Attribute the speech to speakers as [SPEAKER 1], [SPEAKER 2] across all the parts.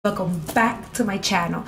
[SPEAKER 1] Welcome back to my channel.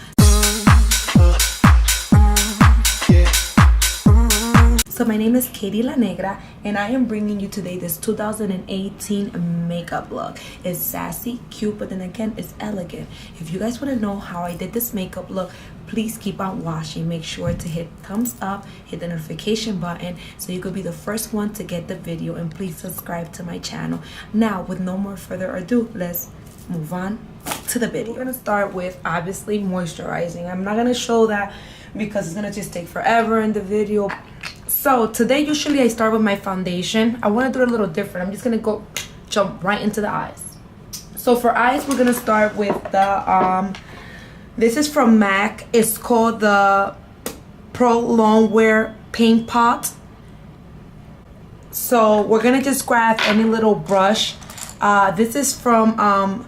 [SPEAKER 1] So my name is Katie La Negra and I am bringing you today this 2018 makeup look. It's sassy, cute, but then again it's elegant. If you guys want to know how I did this makeup look, please keep on watching. Make sure to hit thumbs up, hit the notification button so you could be the first one to get the video, and please subscribe to my channel. Now with no more further ado, let's move on to the video. We're gonna start with obviously moisturizing. I'm not gonna show that because it's gonna just take forever in the video. So today usually I start with my foundation. I want to do it a little different. I'm just gonna jump right into the eyes. So for eyes, we're gonna start with the this is from MAC. It's called the Pro Long Wear Paint Pot. So we're gonna just grab any little brush. This is from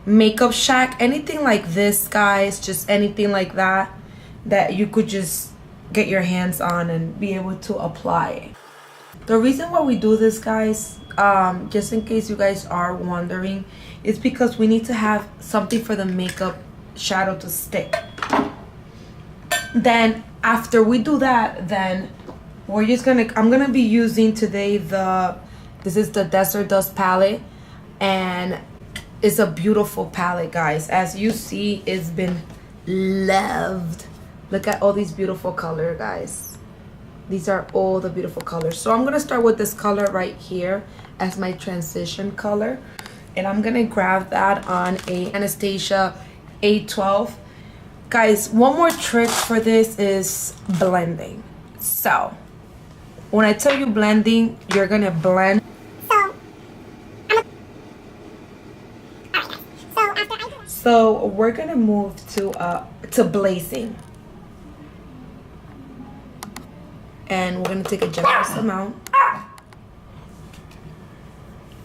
[SPEAKER 1] Makeup Shack. Anything like this, guys, just anything like that you could just get your hands on and be able to apply. The reason why we do this, guys, just in case you guys are wondering, is because we need to have something for the makeup shadow to stick. Then after we do that, then we're just I'm gonna be using today this is the Desert Dust palette, and it's a beautiful palette, guys. As you see, it's been loved. Look at all these beautiful colors, guys. These are all the beautiful colors. So I'm gonna start with this color right here as my transition color, and I'm gonna grab that on a Anastasia 812. Guys, one more trick for this is blending. So when I tell you blending, you're gonna blend. So we're gonna move to blazing. And we're gonna take a generous amount.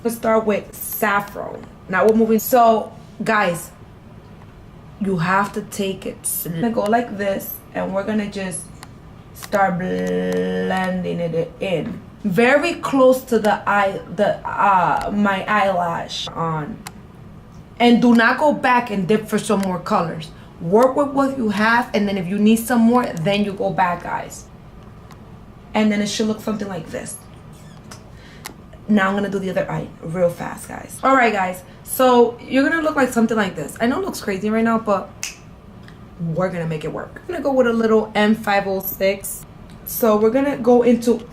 [SPEAKER 1] Let's start with saffron. Now we're moving. So guys, you have to take it slow. I'm gonna go like this, and we're gonna just start blending it in, very close to the my eyelash on. And do not go back and dip for some more colors. Work with what you have, and then if you need some more, then you go back, guys. And then it should look something like this. Now I'm gonna do the other eye real fast, guys. All right, guys, so you're gonna look like something like this. I know it looks crazy right now, but we're gonna make it work. I'm gonna go with a little M506. So we're gonna go into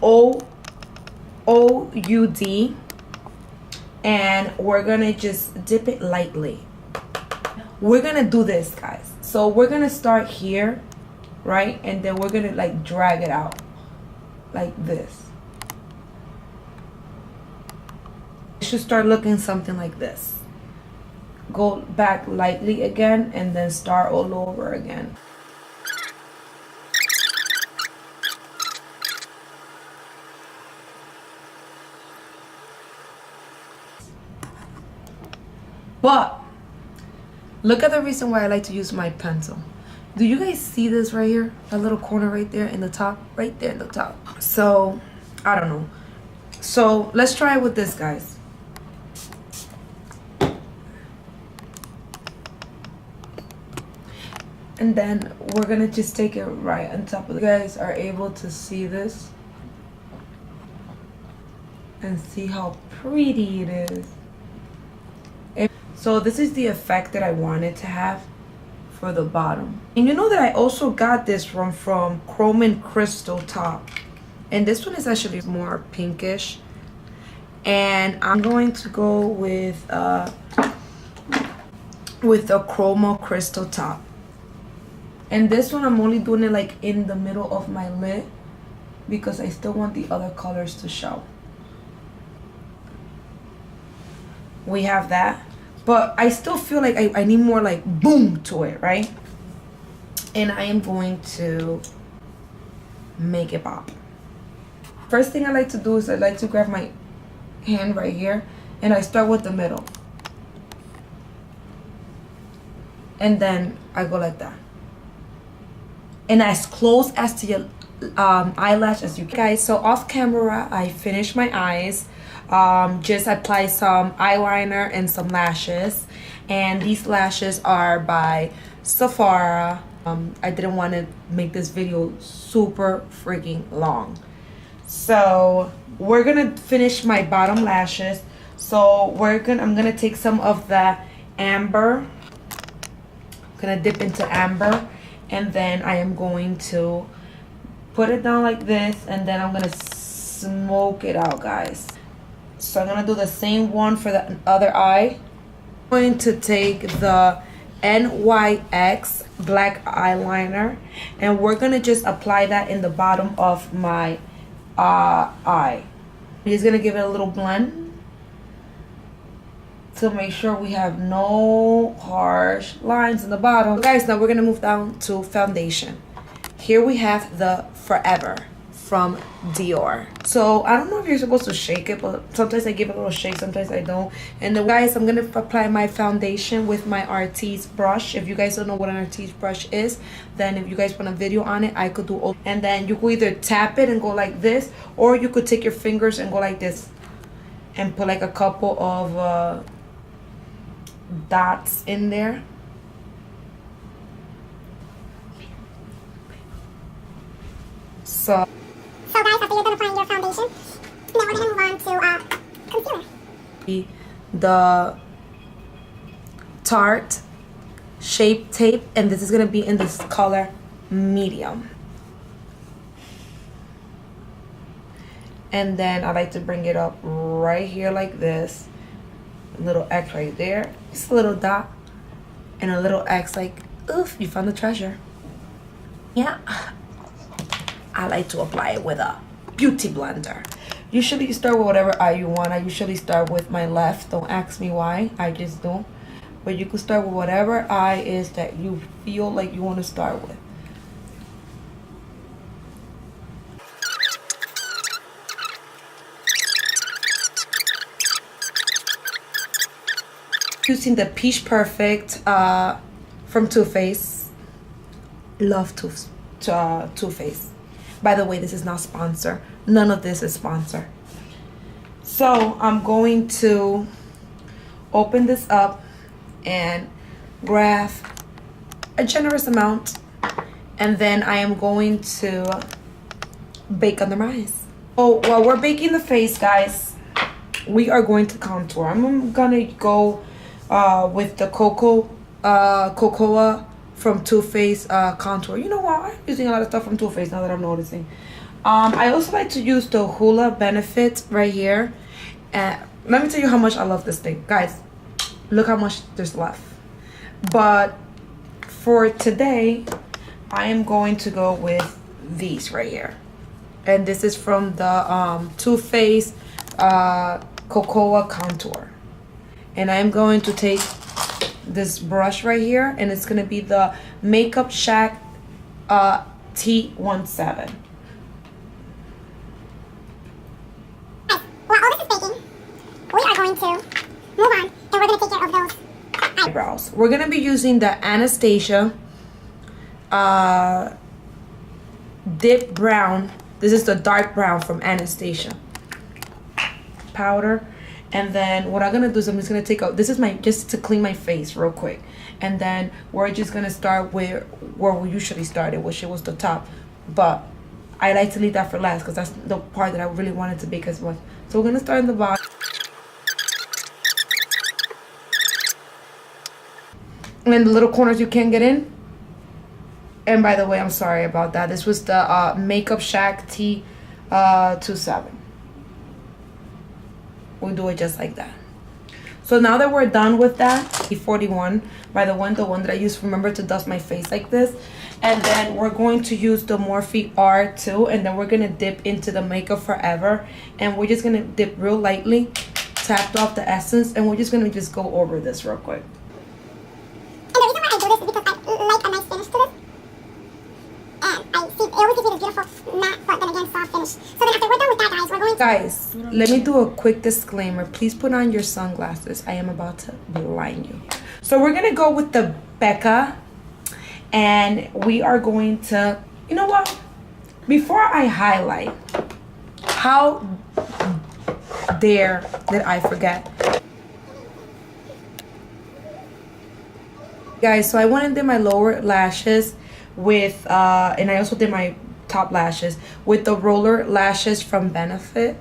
[SPEAKER 1] OUD, and we're gonna just dip it lightly. We're gonna do this, guys. So we're gonna start here, right? And then we're gonna like drag it out like this. It should start looking something like this. Go back lightly again and then start all over again. But look at the reason why I like to use my pencil. Do you guys see this right here? That little corner right there in the top? Right there in the top. So, I don't know. So, let's try it with this, guys. And then we're gonna just take it right on top of it. You guys are able to see this and see how pretty it is. So this is the effect that I wanted to have for the bottom. And you know that I also got this from Chrome and Crystal Top. And this one is actually more pinkish. And I'm going to go with the Chroma Crystal Top. And this one I'm only doing it like in the middle of my lid because I still want the other colors to show. We have that. But I still feel like I need more like boom to it, right? And I am going to make it pop. First thing I like to do is I like to grab my hand right here and I start with the middle. And then I go like that. And as close as to your eyelash as you can. Guys, so off camera, I finished my eyes. Just apply some eyeliner and some lashes. And these lashes are by Sephora. I didn't want to make this video super freaking long. So we're gonna finish my bottom lashes. So I'm gonna take some of the amber. I'm gonna dip into amber, and then I am going to put it down like this, and then I'm gonna smoke it out, guys. So I'm gonna do the same one for the other eye. I'm going to take the NYX black eyeliner, and we're gonna just apply that in the bottom of my eye. I'm just gonna give it a little blend to make sure we have no harsh lines in the bottom. Guys, now we're gonna move down to foundation. Here we have the Forever from Dior. So I don't know if you're supposed to shake it, but sometimes I give it a little shake, sometimes I don't. And then guys, I'm gonna apply my foundation with my Artiste brush. If you guys don't know what an Artiste brush is, then if you guys want a video on it, I could do. And then you could either tap it and go like this, or you could take your fingers and go like this and put like a couple of dots in there. So
[SPEAKER 2] guys, after you're done applying your foundation, now we're going to move on to concealer.
[SPEAKER 1] The Tarte Shape Tape, and this is going to be in this color medium. And then I like to bring it up right here like this. A little X right there. Just a little dot. And a little X like, oof, you found the treasure. Yeah. I like to apply it with a beauty blender. Usually you start with whatever eye you want. I usually start with my left. Don't ask me why. I just do. But you could start with whatever eye is that you feel like you want to start with. Using the Peach Perfect from Too Faced. Love Too Faced. By the way, this is not sponsored. None of this is sponsored. So I'm going to open this up and grab a generous amount, and then I am going to bake under my eyes. So while we're baking the face, guys, we are going to contour. I'm gonna go with the Cocoa from Too Faced contour. You know what? I'm using a lot of stuff from Too Faced now that I'm noticing. I also like to use the Hoola Benefit right here. And let me tell you how much I love this thing. Guys, look how much there's left. But for today, I am going to go with these right here. And this is from the Too Faced Cocoa Contour. And I am going to take this brush right here, and it's gonna be the Makeup Shack T17.
[SPEAKER 2] While all this is baking, we are going to move on, and we're going to take care of those
[SPEAKER 1] eyebrows. We're gonna be using the Anastasia Dip Brown. This is the dark brown from Anastasia powder. And then what I'm gonna do is I'm just gonna take out, this is just to clean my face real quick. And then we're just gonna start where we usually started, which it was the top. But I like to leave that for last because that's the part that I really wanted to bake as much. So we're gonna start in the bottom. And the little corners you can't get in. And by the way, I'm sorry about that. This was the Makeup Shack T27. We'll do it just like that. So now that we're done with that, E41 by the one that I used, remember, to dust my face like this. And then we're going to use the Morphe R2, and then we're gonna dip into the Makeup Forever, and we're just gonna dip real lightly, tapped off the essence, and we're just gonna go over this real quick.
[SPEAKER 2] And the reason why I do this is because I like a nice finish to this. And I see it always gives you this beautiful matte, but then again soft finish. So then after we're done with that, guys, we're going to...
[SPEAKER 1] Guys, let me do a quick disclaimer. Please put on your sunglasses. I am about to blind you. So we're gonna go with the Becca, and we are going to, you know what? Before I highlight, how dare did I forget? Guys, so I went and did my lower lashes with and I also did my top lashes with the roller lashes from Benefit.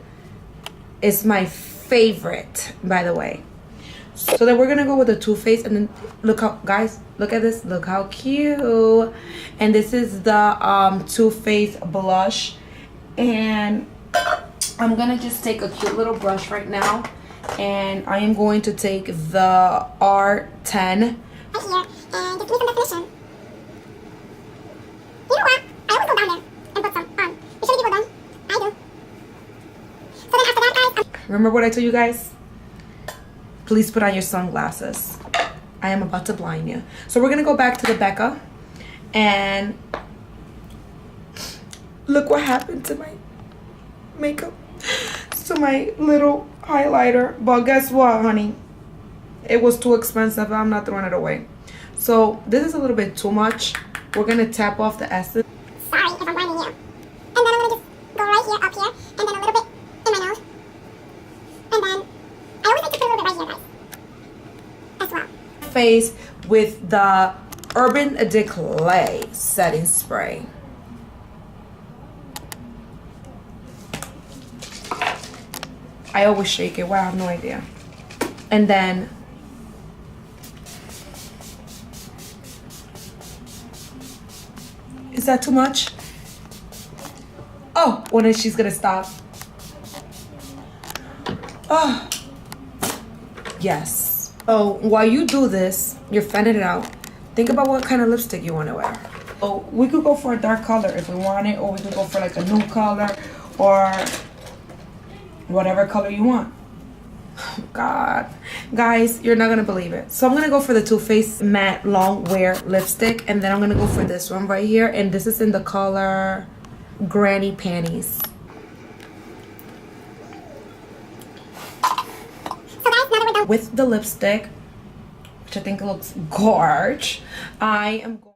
[SPEAKER 1] It's my favorite, by the way. So then we're gonna go with the Too Faced, and then look how, guys, look at this, look how cute. And this is the Too Faced blush, and I'm gonna just take a cute little brush right now, and I am going to take the R10
[SPEAKER 2] right here and just give me some definition. You know what? I always go down there and put some on. Usually people don't. I do. So then after that, guys,
[SPEAKER 1] Remember what I told you guys? Please put on your sunglasses. I am about to blind you. So we're gonna go back to the Becca, and look what happened to my makeup, to my little highlighter. But guess what, honey? It was too expensive. I'm not throwing it away. So this is a little bit too much. We're gonna tap off the essence.
[SPEAKER 2] sorry if I'm blinding you. And then I'm gonna just go right here, up here, and then a little bit in my nose. And then I always like to put a little bit right here, guys, as well.
[SPEAKER 1] Face with the Urban Decay setting spray. I always shake it. Wow, I have no idea. And then is that too much? Oh, when is she's gonna stop? Oh, yes. So while you do this, you're fanning it out. Think about what kind of lipstick you want to wear. Oh, we could go for a dark color if we want it, or we could go for like a nude color, or whatever color you want. Oh, God, guys, you're not gonna believe it. So I'm gonna go for the Too Faced matte long wear lipstick, and then I'm gonna go for this one right here, and this is in the color Granny Panties.
[SPEAKER 2] So guys, now that we're done
[SPEAKER 1] With the lipstick, which I think looks gorge, I am going